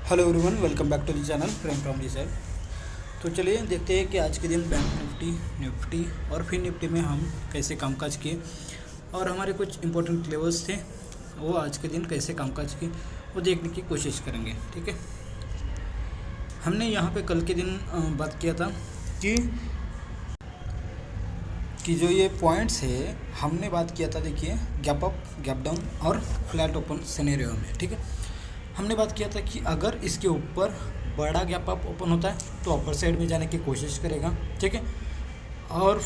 Hello everyone, welcome back to the channel Prem from the side. तो चलिए देखते हैं कि आज के दिन बैंक निफ्टी और फिर निफ्टी में हम कैसे कामकाज किए और हमारे कुछ इंपॉर्टेंट लेवल्स थे वो आज के दिन कैसे कामकाज किए वो देखने की कोशिश करेंगे। ठीक है, हमने यहाँ पे कल के दिन बात किया था कि जो ये पॉइंट्स है हमने बात किया था, देखिए गैप अप, गैप डाउन और फ्लैट ओपन सिनेरियो में। ठीक है, हमने बात किया था कि अगर इसके ऊपर बड़ा गैप अप ओपन होता है तो अपर साइड में जाने की कोशिश करेगा। ठीक है, और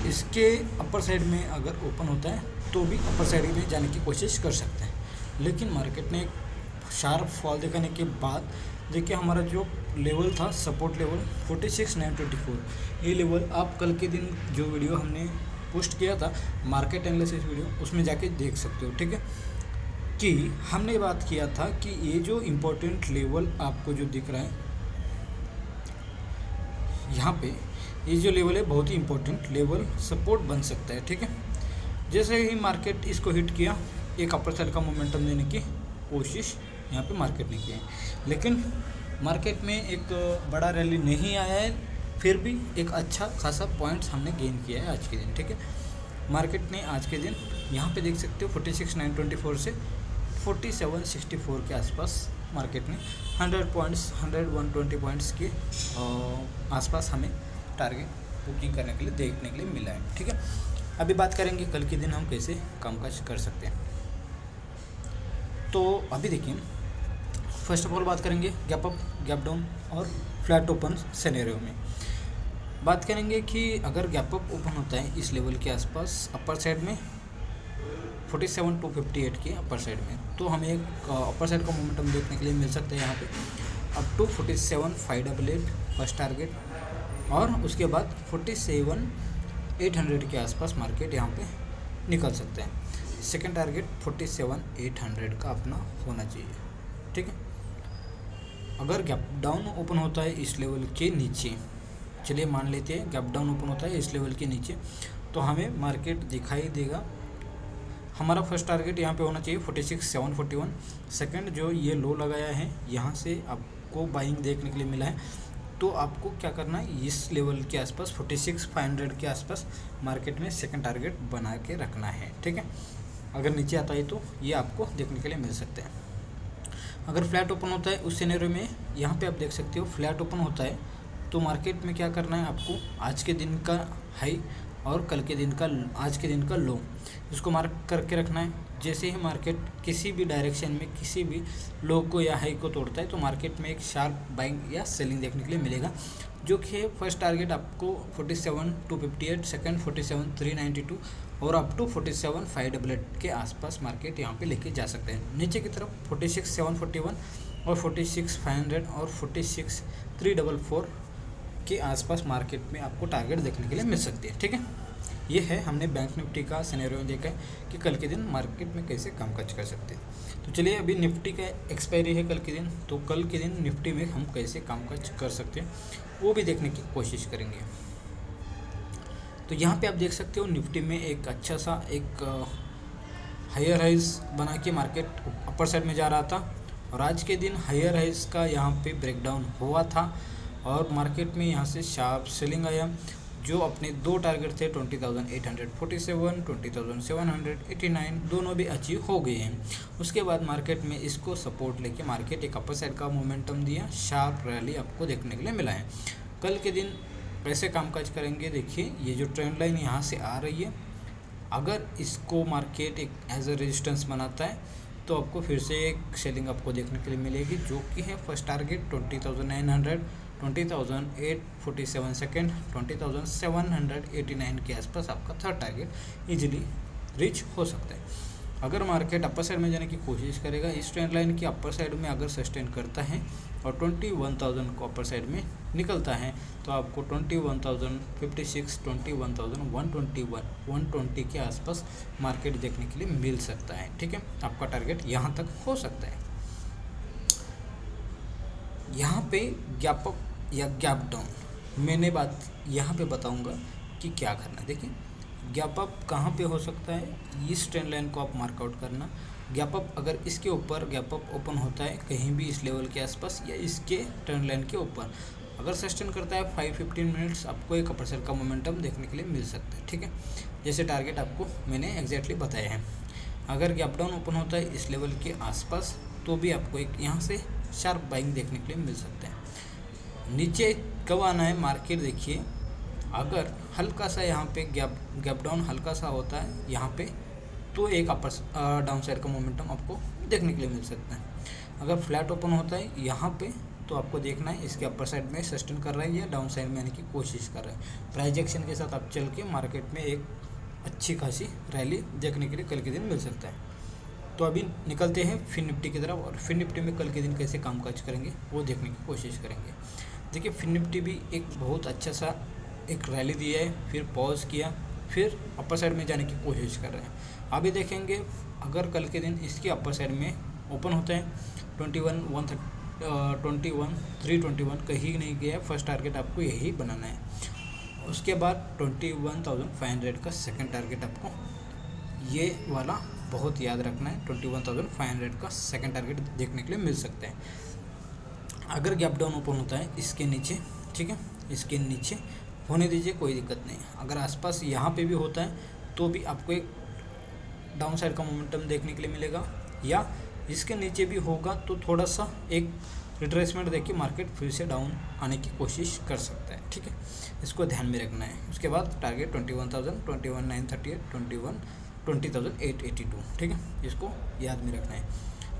इसके अपर साइड में अगर ओपन होता है तो भी अपर साइड में जाने की कोशिश कर सकते हैं। लेकिन मार्केट ने शार्प फॉल दिखाने के बाद देखिए हमारा जो लेवल था, सपोर्ट लेवल 46,924, ये लेवल आप कल के दिन जो वीडियो हमने पोस्ट किया था मार्केट एनालिसिस वीडियो, उसमें जाके देख सकते हो। ठीक है, कि हमने बात किया था कि ये जो इम्पोर्टेंट लेवल आपको जो दिख रहा है यहाँ पे, ये जो लेवल है बहुत ही इम्पोर्टेंट लेवल सपोर्ट बन सकता है। ठीक है, जैसे ही मार्केट इसको हिट किया एक अपर साइड का मोमेंटम देने की कोशिश यहाँ पे मार्केट ने की है, लेकिन मार्केट में एक बड़ा रैली नहीं आया है, फिर भी एक अच्छा खासा पॉइंट्स हमने गेन किया है आज के दिन। ठीक है, मार्केट ने आज के दिन यहाँ पे देख सकते हो 46,924 से 4764 के आसपास मार्केट ने 100 पॉइंट्स 120 पॉइंट्स के आसपास हमें टारगेट बुकिंग करने के लिए देखने के लिए मिला है। ठीक है, अभी बात करेंगे कल के दिन हम कैसे कामकाज कर सकते हैं। तो अभी देखिए, फर्स्ट ऑफ ऑल बात करेंगे गैप अप, गैप डाउन और फ्लैट ओपन सिनेरियो में। बात करेंगे कि अगर गैप अप ओपन होता है इस लेवल के आसपास अपर साइड में 47,258 के अपर साइड में, तो हमें एक अपर साइड का मोमेंटम देखने के लिए मिल सकता है यहाँ पे अप टू 47,588 फर्स्ट टारगेट, और उसके बाद 47,800 के आसपास मार्केट यहाँ पे निकल सकते हैं। सेकंड टारगेट 47,800 का अपना होना चाहिए। ठीक है, अगर गैप डाउन ओपन होता है इस लेवल के नीचे, चलिए मान लेते हैं गैप डाउन ओपन होता है इस लेवल के नीचे, तो हमें मार्केट दिखाई देगा। हमारा फर्स्ट टारगेट यहाँ पे होना चाहिए 46,741। सेकंड जो ये लो लगाया है यहाँ से आपको बाइंग देखने के लिए मिला है, तो आपको क्या करना है, इस लेवल के आसपास 46,500 के आसपास मार्केट में सेकंड टारगेट बना के रखना है। ठीक है, अगर नीचे आता है तो ये आपको देखने के लिए मिल सकते हैं। अगर फ्लैट ओपन होता है उस सिनेरियो में यहाँ पे आप देख सकते हो फ्लैट ओपन होता है तो मार्केट में क्या करना है, आपको आज के दिन का हाई और कल के दिन का, आज के दिन का लो, इसको मार्क करके रखना है। जैसे ही मार्केट किसी भी डायरेक्शन में किसी भी लो को या हाई को तोड़ता है तो मार्केट में एक शार्प बाइंग या सेलिंग देखने के लिए मिलेगा, जो कि फर्स्ट टारगेट आपको 47,258, सेकंड 47,392 और अप टू 47,588 के आसपास मार्केट यहाँ पे लेके जा सकते हैं। नीचे की तरफ 46,741 और 46,500 और 46,344 के आसपास मार्केट में आपको टारगेट देखने के लिए मिल सकती है। ठीक है, ये है हमने बैंक निफ्टी का सिनेरियो देखा है कि कल के दिन मार्केट में कैसे कामकाज कर सकते हैं। तो चलिए, अभी निफ्टी का एक्सपायरी है कल के दिन, तो कल के दिन निफ्टी में हम कैसे कामकाज कर सकते हैं वो भी देखने की कोशिश करेंगे। तो यहाँ पे आप देख सकते हो निफ्टी में एक अच्छा सा एक हायर हाइज बना के मार्केट अपर साइड में जा रहा था, और आज के दिन हायर हाइज का यहाँ पे ब्रेकडाउन हुआ था और मार्केट में यहाँ से शार्प सेलिंग आया, जो अपने दो टारगेट थे 20,847, 20,789 दोनों भी अचीव हो गए हैं। उसके बाद मार्केट में इसको सपोर्ट लेके मार्केट एक अपर साइड का मोमेंटम दिया, शार्प रैली आपको देखने के लिए मिला है। कल के दिन कैसे कामकाज करेंगे, देखिए ये जो ट्रेंड लाइन यहाँ से आ रही है, अगर इसको मार्केट एक एज अ रेजिस्टेंस बनाता है तो आपको फिर से एक सेलिंग आपको देखने के लिए मिलेगी, जो कि है फर्स्ट टारगेट 20,900, 20,847 सेकेंड, 20,789 के आसपास आपका थर्ड टारगेट इजीली रीच हो सकता है। अगर मार्केट अपर साइड में जाने की कोशिश करेगा, इस ट्रेंड लाइन की अपर साइड में अगर सस्टेन करता है और 21,000 को अपर साइड में निकलता है तो आपको 21,056, 21,121, 120 के आसपास मार्केट देखने के लिए मिल सकता है। ठीक है, आपका टारगेट यहाँ तक हो सकता है। यहाँ पे गैप अप या गैप डाउन मैंने बात यहाँ पे बताऊँगा कि क्या करना है। देखिए, गैप अप कहाँ पे हो सकता है, इस ट्रेंड लाइन को आप मार्कआउट करना, गैप अप अगर इसके ऊपर गैप अप ओपन होता है कहीं भी इस लेवल के आसपास या इसके ट्रेंड लाइन के ऊपर, अगर सस्टेन करता है 5-15 मिनट्स, आपको एक अपर साइड का मोमेंटम देखने के लिए मिल सकता है। ठीक है, जैसे टारगेट आपको मैंने एग्जैक्टली बताया है। अगर गैप डाउन ओपन होता है इस लेवल के आसपास तो भी आपको एक यहाँ से शार्प बाइंग देखने के लिए मिल सकता है। नीचे कब आना है मार्केट देखिए, अगर हल्का सा यहाँ पे गैप डाउन हल्का सा होता है यहाँ पे, तो एक अपर डाउन साइड का मोमेंटम आपको देखने के लिए मिल सकता है। अगर फ्लैट ओपन होता है यहाँ पे तो आपको देखना है इसके अपर साइड में सस्टेन कर रहा है या डाउन साइड में आने की कोशिश कर रहा है। प्राइस एक्शन के साथ आप चल के मार्केट में एक अच्छी खासी रैली देखने के लिए कल के दिन मिल सकता है। तो अभी निकलते हैं फिन निफ्टी की तरफ, और फिन निफ्टी में कल के दिन कैसे कामकाज करेंगे वो देखने की कोशिश करेंगे। देखिए फिन निफ्टी भी एक बहुत अच्छा सा एक रैली दिया है, फिर पॉज किया, फिर अपर साइड में जाने की कोशिश कर रहे हैं। अभी देखेंगे अगर कल के दिन इसके अपर साइड में ओपन होता है 21,321 कहीं नहीं गया है, फर्स्ट टारगेट आपको यही बनाना है। उसके बाद 21,500 का सेकंड टारगेट आपको ये वाला बहुत याद रखना है। 21,500 का सेकंड टारगेट देखने के लिए मिल सकता है। अगर गैप डाउन ओपन होता है इसके नीचे, ठीक है, इसके नीचे होने दीजिए, कोई दिक्कत नहीं। अगर आसपास यहाँ पे भी होता है तो भी आपको एक डाउन साइड का मोमेंटम देखने के लिए मिलेगा, या इसके नीचे भी होगा तो थोड़ा सा एक रिट्रेसमेंट देखिए मार्केट फिर से डाउन आने की कोशिश कर सकता है। ठीक है, इसको ध्यान में रखना है। उसके बाद टारगेट 21,000, 21,938, 20,882, ठीक है, इसको याद में रखना है।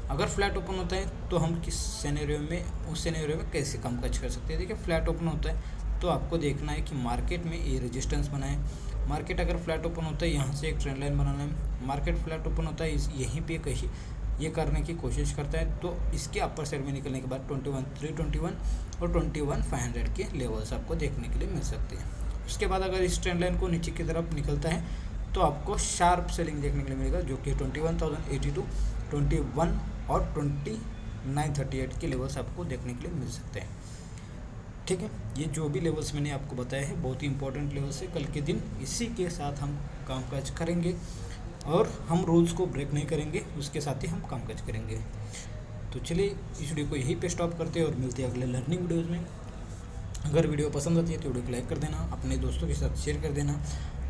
अगर फ्लैट ओपन होता है तो हम किस सिनेरियो में, उस सिनेरियो में कैसे कामकाज कर सकते हैं। देखिए फ्लैट ओपन होता है तो आपको देखना है कि मार्केट में ये रेजिस्टेंस बनाए। मार्केट अगर फ्लैट ओपन होता है यहाँ से एक ट्रेंड लाइन बनाना है। मार्केट फ्लैट ओपन होता है यहीं पे कहीं ये करने की कोशिश करता है तो इसके अपर साइड में निकलने के बाद 21,321 और 21,500 के लेवल्स आपको देखने के लिए मिल सकते हैं। उसके बाद अगर इस ट्रेंड लाइन को नीचे की तरफ निकलता है तो आपको शार्प सेलिंग देखने के लिए मिलेगा, जो कि 21,082, 21 और 2938 के लेवल्स आपको देखने के लिए मिल सकते हैं। ठीक है, ये जो भी लेवल्स मैंने आपको बताया है बहुत ही इंपॉर्टेंट लेवल्स है। कल के दिन इसी के साथ हम कामकाज करेंगे और हम रूल्स को ब्रेक नहीं करेंगे, उसके साथ ही हम कामकाज करेंगे। तो चलिए इस वीडियो को यहीं पे स्टॉप करते हैं और मिलते हैं अगले लर्निंग वीडियोज़ में। अगर वीडियो पसंद आती है तो वीडियो को लाइक कर देना, अपने दोस्तों के साथ शेयर कर देना।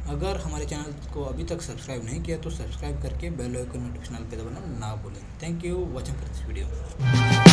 अगर हमारे चैनल को अभी तक सब्सक्राइब नहीं किया तो सब्सक्राइब करके बेल आइकन नोटिफिकेशन पे दबाना ना भूलें। Thank you watching for this video.